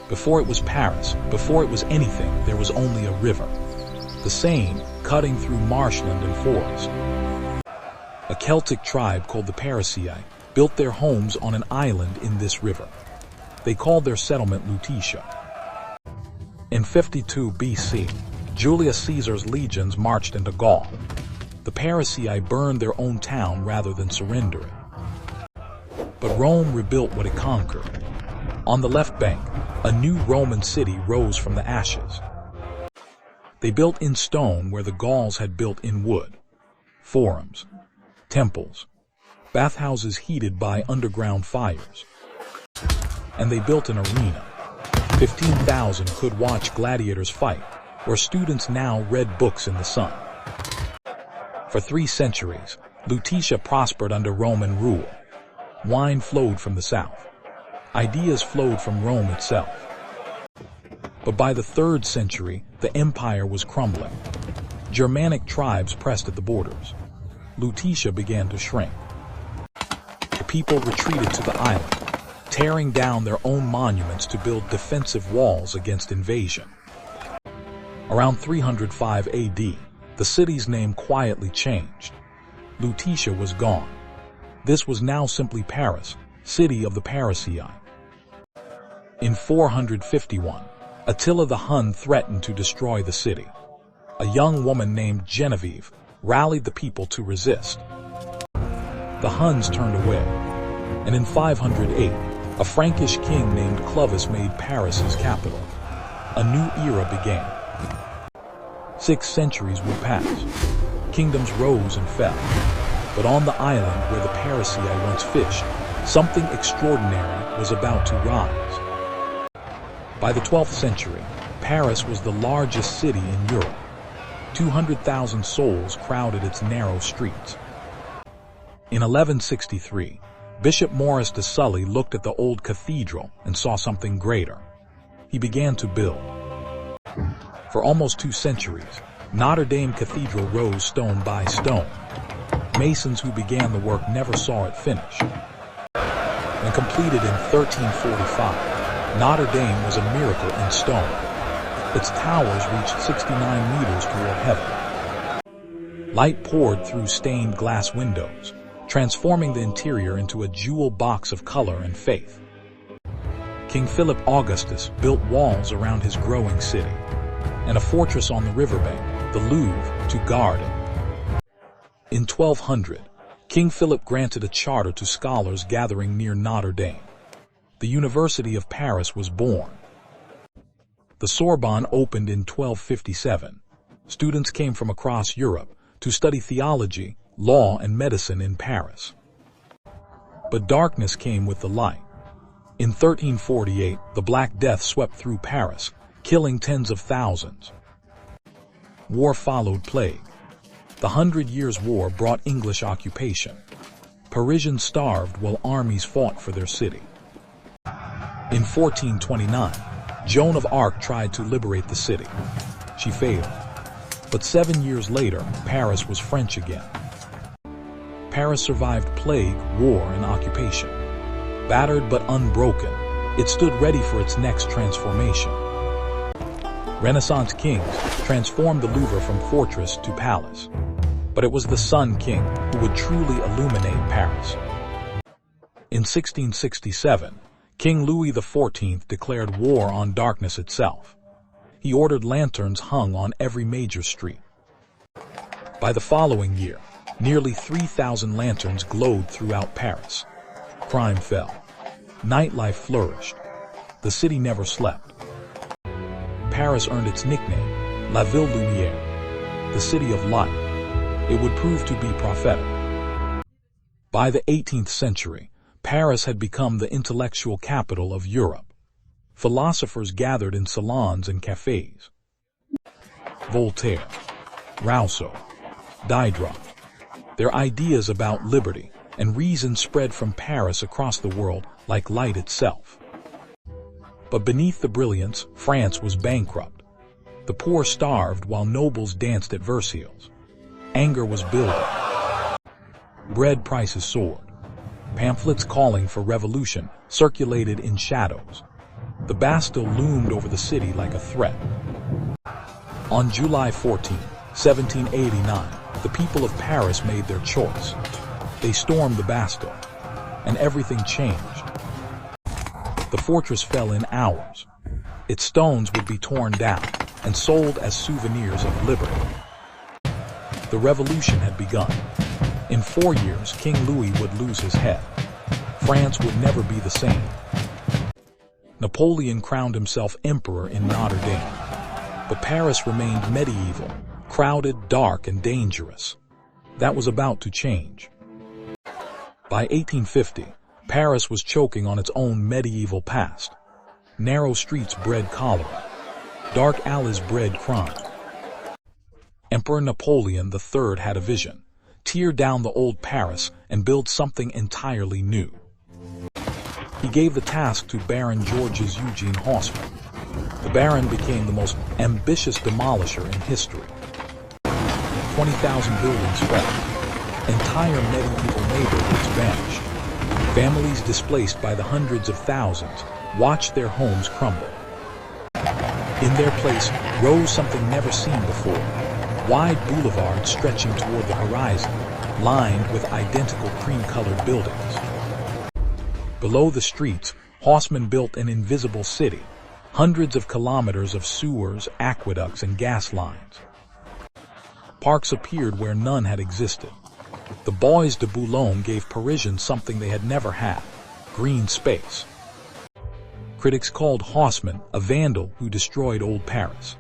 Before it was Paris, before it was anything, there was only a river. The Seine, cutting through marshland and forest. A Celtic tribe called the Parisii built their homes on an island in this river. They called their settlement Lutetia. In 52 BC, Julius Caesar's legions marched into Gaul. The Parisii burned their own town rather than surrender it. But Rome rebuilt what it conquered. On the left bank, a new Roman city rose from the ashes. They built in stone where the Gauls had built in wood. Forums, temples, bathhouses heated by underground fires. And they built an arena. 15,000 could watch gladiators fight, where students now read books in the sun. For 3 centuries, Lutetia prospered under Roman rule. Wine flowed from the south. Ideas flowed from Rome itself. But by the 3rd century, the empire was crumbling. Germanic tribes pressed at the borders. Lutetia began to shrink. The people retreated to the island, tearing down their own monuments to build defensive walls against invasion. Around 305 AD, the city's name quietly changed. Lutetia was gone. This was now simply Paris, city of the Parisii. In 451, Attila the Hun threatened to destroy the city. A young woman named Genevieve rallied the people to resist. The Huns turned away, and in 508, a Frankish king named Clovis made Paris his capital. A new era began. 6 centuries would pass. Kingdoms rose and fell. But on the island where the Parisii once fished, something extraordinary was about to rise. By the 12th century, Paris was the largest city in Europe. 200,000 souls crowded its narrow streets. In 1163, Bishop Maurice de Sully looked at the old cathedral and saw something greater. He began to build. For almost 2 centuries, Notre-Dame Cathedral rose stone by stone. Masons who began the work never saw it finish. When completed in 1345, Notre-Dame was a miracle in stone. Its towers reached 69 meters toward heaven. Light poured through stained glass windows, transforming the interior into a jewel box of color and faith. King Philip Augustus built walls around his growing city, and a fortress on the riverbank, the Louvre, to guard it. In 1200, King Philip granted a charter to scholars gathering near Notre-Dame. The University of Paris was born. The Sorbonne opened in 1257. Students came from across Europe to study theology, law, and medicine in Paris. But darkness came with the light. In 1348, the Black Death swept through Paris, killing tens of thousands. War followed plague. The 100 Years' War brought English occupation. Parisians starved while armies fought for their city. In 1429, Joan of Arc tried to liberate the city. She failed. But 7 years later, Paris was French again. Paris survived plague, war, and occupation. Battered but unbroken, it stood ready for its next transformation. Renaissance kings transformed the Louvre from fortress to palace. But it was the Sun King who would truly illuminate Paris. In 1667, King Louis XIV declared war on darkness itself. He ordered lanterns hung on every major street. By the following year, nearly 3,000 lanterns glowed throughout Paris. Crime fell. Nightlife flourished. The city never slept. Paris earned its nickname, La Ville Lumière, the City of Light. It would prove to be prophetic. By the 18th century, Paris had become the intellectual capital of Europe. Philosophers gathered in salons and cafes. Voltaire, Rousseau, Diderot. Their ideas about liberty and reason spread from Paris across the world like light itself. But beneath the brilliance, France was bankrupt. The poor starved while nobles danced at Versailles. Anger was building. Bread prices soared. Pamphlets calling for revolution circulated in shadows. The Bastille loomed over the city like a threat. On July 14, 1789, the people of Paris made their choice. They stormed the Bastille, and everything changed. The fortress fell in hours. Its stones would be torn down and sold as souvenirs of liberty. The revolution had begun. In 4 years, King Louis would lose his head. France would never be the same. Napoleon crowned himself emperor in Notre-Dame. But Paris remained medieval, crowded, dark, and dangerous. That was about to change. By 1850, Paris was choking on its own medieval past. Narrow streets bred cholera. Dark alleys bred crime. Emperor Napoleon III had a vision: tear down the old Paris and build something entirely new. He gave the task to Baron Georges Eugene Haussmann. The Baron became the most ambitious demolisher in history. 20,000 buildings fell. Entire medieval neighborhoods vanished. Families displaced by the hundreds of thousands watched their homes crumble. In their place rose something never seen before: wide boulevards stretching toward the horizon, lined with identical cream-colored buildings. Below the streets, Haussmann built an invisible city, hundreds of kilometers of sewers, aqueducts, and gas lines. Parks appeared where none had existed. The Bois de Boulogne gave Parisians something they had never had: green space. Critics called Haussmann a vandal who destroyed old Paris.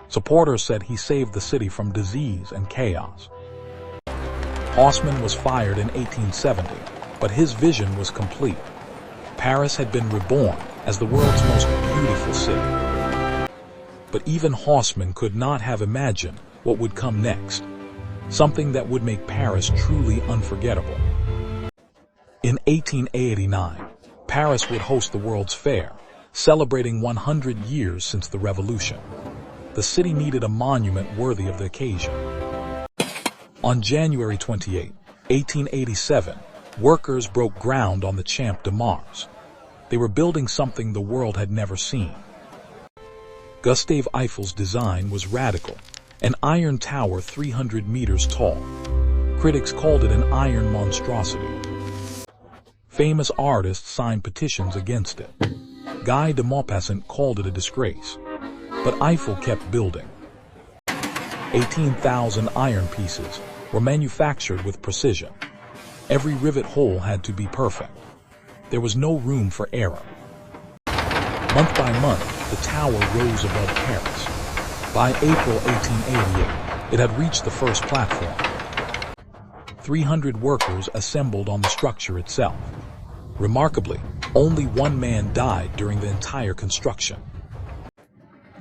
Supporters said he saved the city from disease and chaos. Haussmann was fired in 1870, but his vision was complete. Paris had been reborn as the world's most beautiful city. But even Haussmann could not have imagined what would come next, something that would make Paris truly unforgettable. In 1889, Paris would host the World's Fair, celebrating 100 years since the Revolution. The city needed a monument worthy of the occasion. On January 28, 1887, workers broke ground on the Champ de Mars. They were building something the world had never seen. Gustave Eiffel's design was radical: an iron tower 300 meters tall. Critics called it an iron monstrosity. Famous artists signed petitions against it. Guy de Maupassant called it a disgrace. But Eiffel kept building. 18,000 iron pieces were manufactured with precision. Every rivet hole had to be perfect. There was no room for error. Month by month, the tower rose above Paris. By April 1888, it had reached the first platform. 300 workers assembled on the structure itself. Remarkably, only one man died during the entire construction.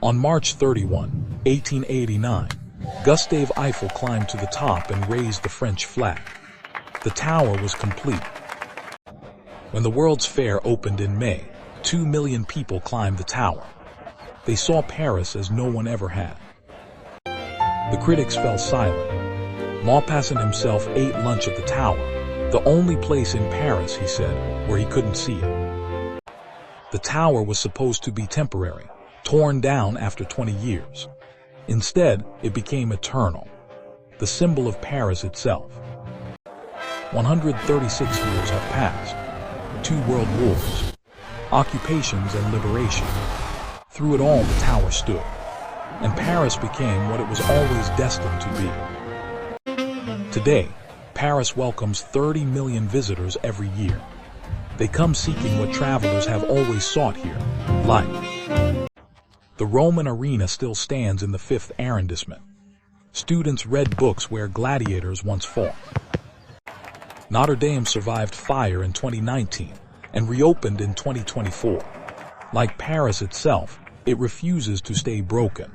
On March 31, 1889, Gustave Eiffel climbed to the top and raised the French flag. The tower was complete. When the World's Fair opened in May, 2 million people climbed the tower. They saw Paris as no one ever had. The critics fell silent. Maupassant himself ate lunch at the tower, the only place in Paris, he said, where he couldn't see it. The tower was supposed to be temporary, torn down after 20 years. Instead, it became eternal, the symbol of Paris itself. 136 years have passed. 2 world wars, occupations and liberation. Through it all, the tower stood, and Paris became what it was always destined to be. Today, Paris welcomes 30 million visitors every year. They come seeking what travelers have always sought here: life. The Roman arena still stands in the 5th arrondissement. Students read books where gladiators once fought. Notre-Dame survived fire in 2019 and reopened in 2024. Like Paris itself, it refuses to stay broken.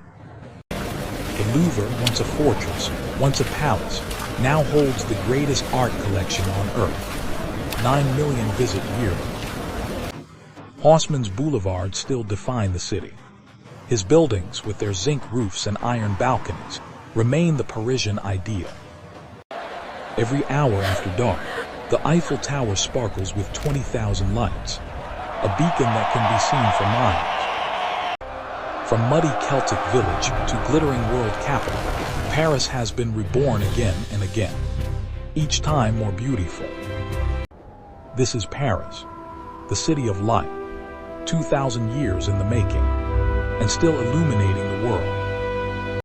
The Louvre, once a fortress, once a palace, now holds the greatest art collection on Earth. 9 million visit yearly. Haussmann's boulevards still define the city. His buildings, with their zinc roofs and iron balconies, remain the Parisian ideal. Every hour after dark, the Eiffel Tower sparkles with 20,000 lights, a beacon that can be seen for miles. From muddy Celtic village to glittering world capital, Paris has been reborn again and again, each time more beautiful. This is Paris, the city of light, 2,000 years in the making, and still illuminating the world.